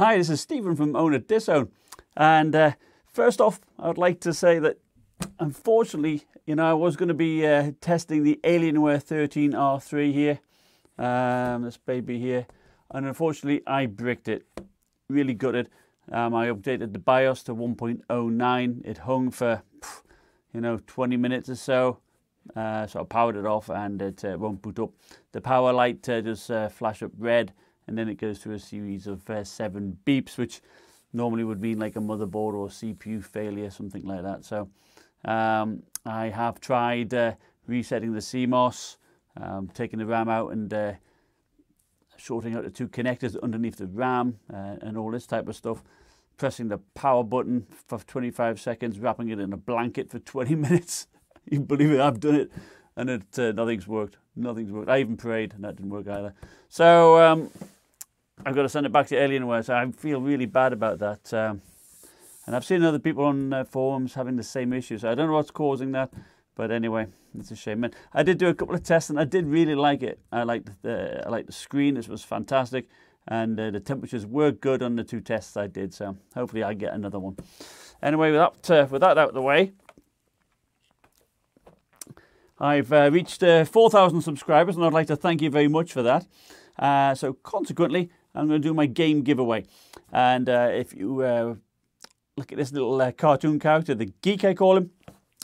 Hi, this is Stephen from Own It Disown, and first off, I would like to say that unfortunately, I was going to be testing the Alienware 13R3 here, this baby here, and unfortunately I bricked it, really gutted. I updated the BIOS to 1.09. It hung for 20 minutes or so, so I powered it off and it won't boot up. The power light just flash up red, and then it goes through a series of 7 beeps, which normally would mean like a motherboard or CPU failure, something like that. So I have tried resetting the CMOS, taking the RAM out and shorting out the 2 connectors underneath the RAM and all this type of stuff, pressing the power button for 25 seconds, wrapping it in a blanket for 20 minutes. You believe it, I've done it, and nothing's worked. Nothing's worked. I even prayed, and that didn't work either. So I've got to send it back to Alienware, so I feel really bad about that. And I've seen other people on forums having the same issues. I don't know what's causing that, but anyway, it's a shame. And I did do a couple of tests, and I did really like it. I liked the screen. This was fantastic, and the temperatures were good on the 2 tests I did. So hopefully I get another one. Anyway, with that out of the way, I've reached 4,000 subscribers, and I'd like to thank you very much for that. So consequently, I'm going to do my game giveaway. And if you look at this little cartoon character, the geek I call him,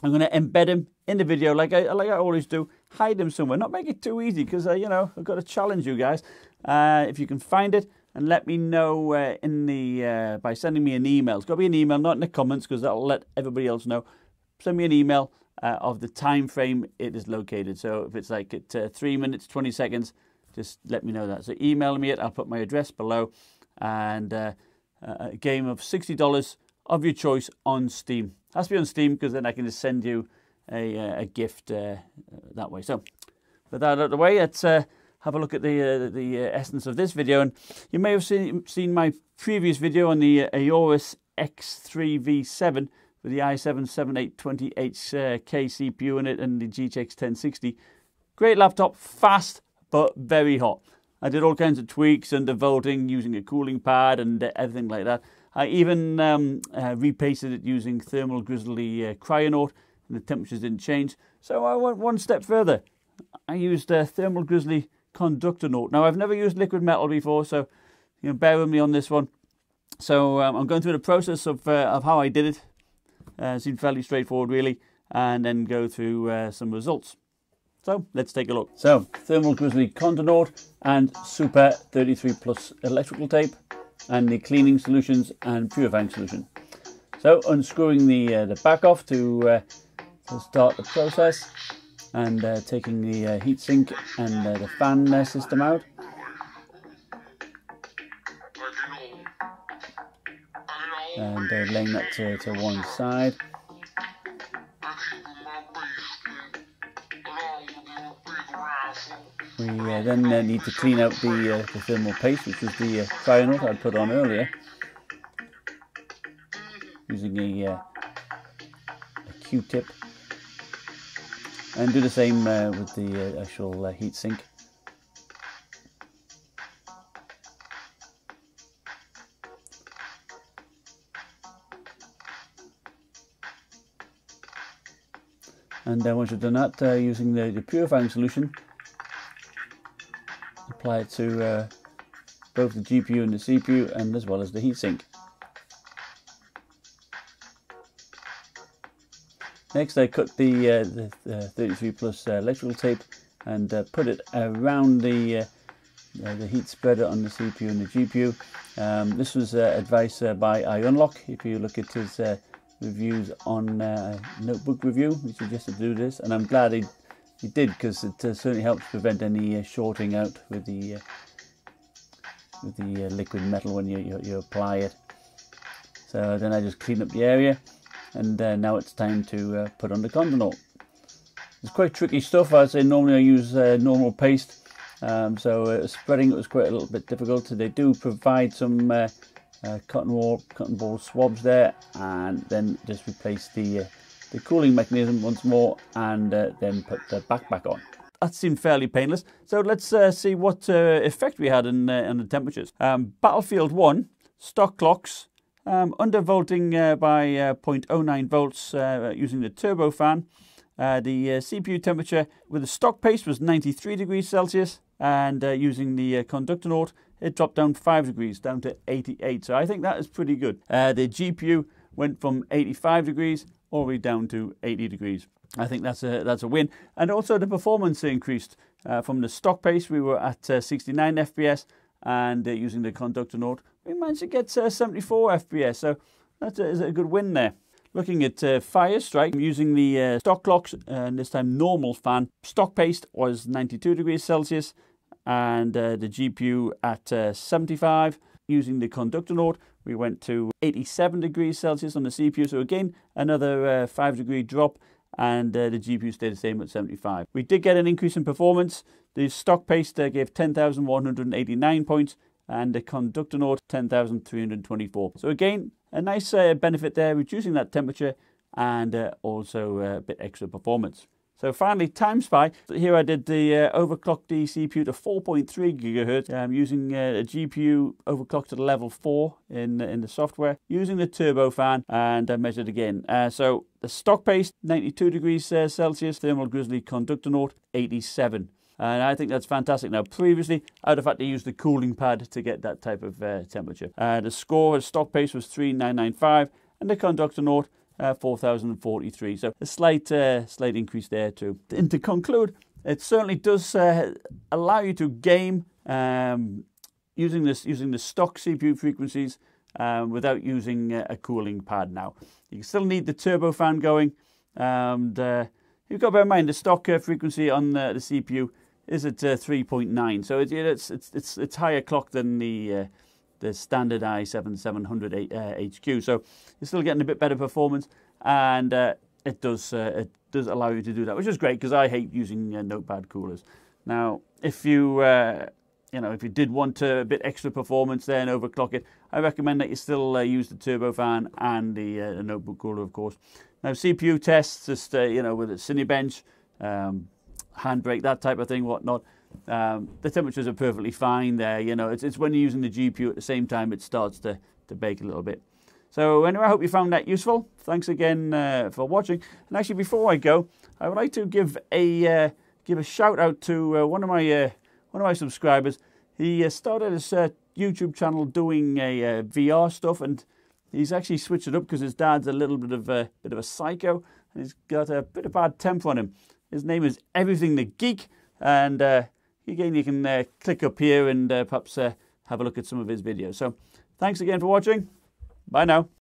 I'm going to embed him in the video like I always do. Hide him somewhere, not make it too easy, because I've got to challenge you guys. If you can find it, and let me know by sending me an email. It's got to be an email, not in the comments, because that'll let everybody else know. Send me an email of the time frame it is located. So if it's like at 3 minutes 20 seconds, just let me know that. So email me it. I'll put my address below, and a game of $60 of your choice on Steam. It has to be on Steam, because then I can just send you a gift that way. So with that out of the way, let's have a look at the essence of this video. And you may have seen my previous video on the Aorus X3V7 with the i7-7820H CPU in it and the GTX 1060. Great laptop, fast but very hot. I did all kinds of tweaks and devoting using a cooling pad and everything like that. I even repasted it using Thermal Grizzly Conductonaut, and the temperatures didn't change. So I went one step further. I used Thermal Grizzly Conductonaut. Now, I've never used liquid metal before, so bear with me on this one. So I'm going through the process of how I did it. It seemed fairly straightforward, really, and then go through some results. So let's take a look. So Thermal Grizzly Conductonaut and Super 33 Plus electrical tape, and the cleaning solutions and purifying solution. So unscrewing the back off to start the process, and taking the heatsink and the fan system out. And laying that to one side. We then need to clean out the thermal paste, which was the Conductonaut I put on earlier, using a Q-tip, and do the same with the actual heatsink. And once you've done that, using the purifying solution, apply it to both the GPU and the CPU, and as well as the heatsink. Next, I cut the 33 Plus electrical tape and put it around the heat spreader on the CPU and the GPU. This was advice by iUnlock. If you look at his reviews on Notebook Review, he suggested to do this, and I'm glad he did, because it certainly helps prevent any shorting out with the liquid metal when you apply it. So then I just clean up the area, and now it's time to put on the Conductonaut. It's quite tricky stuff. I'd say normally I use normal paste, so spreading it was quite a little bit difficult. So they do provide some cotton ball swabs there, and then just replace the cooling mechanism once more, and then put the back on. That seemed fairly painless. So let's see what effect we had on the temperatures. Battlefield 1 stock clocks, undervolting by 0.09 volts using the turbofan. The CPU temperature with the stock paste was 93 degrees Celsius, and using the Conductonaut, it dropped down 5 degrees, down to 88. So I think that is pretty good. The GPU went from 85 degrees all the way down to 80 degrees. I think that's a win. And also the performance increased. From the stock pace, we were at 69 FPS, and using the Conductonaut, we managed to get 74 FPS. So that's a good win there. Looking at Firestrike, using the stock clocks, and this time normal fan, stock paste was 92 degrees Celsius, and the GPU at 75. Using the Conductonaut, we went to 87 degrees Celsius on the CPU. So again, another 5-degree drop, and the GPU stayed the same at 75. We did get an increase in performance. The stock paste gave 10,189 points, and the Conductonaut 10,324. So again, a nice benefit there, reducing that temperature and also a bit extra performance. So finally, TimeSpy. Here I did the overclock the CPU to 4.3 gigahertz, using a GPU overclocked to level 4 in the software, using the turbofan, and I measured again. So the stock paste, 92 degrees Celsius, Thermal Grizzly Conductonaut, 87. And I think that's fantastic. Now, previously, I'd have had to use the cooling pad to get that type of temperature. The score, stock pace was 3995, and the Conductonaut, 4043. So a slight increase there too. And to conclude, it certainly does allow you to game using the stock CPU frequencies without using a cooling pad. Now, you still need the turbofan going, and you've got to bear in mind the stock frequency on the CPU is at 3.9, so it's higher clock than the standard i7-700 HQ. So you're still getting a bit better performance, and it does allow you to do that, which is great because I hate using notepad coolers. Now, if you if you did want a bit extra performance there and overclock it, I recommend that you still use the turbofan and the notebook cooler, of course. Now, CPU tests, just with a Cinebench, handbrake, that type of thing, whatnot. The temperatures are perfectly fine there. It's when you're using the GPU at the same time it starts to bake a little bit. So anyway, I hope you found that useful. Thanks again for watching. And actually, before I go, I would like to give a shout out to one of my subscribers. He started his YouTube channel doing VR stuff, and he's actually switched it up because his dad's a little bit of a psycho, and he's got a bit of bad temper on him. His name is Everything the Geek, and again, you can click up here and perhaps have a look at some of his videos. So thanks again for watching. Bye now.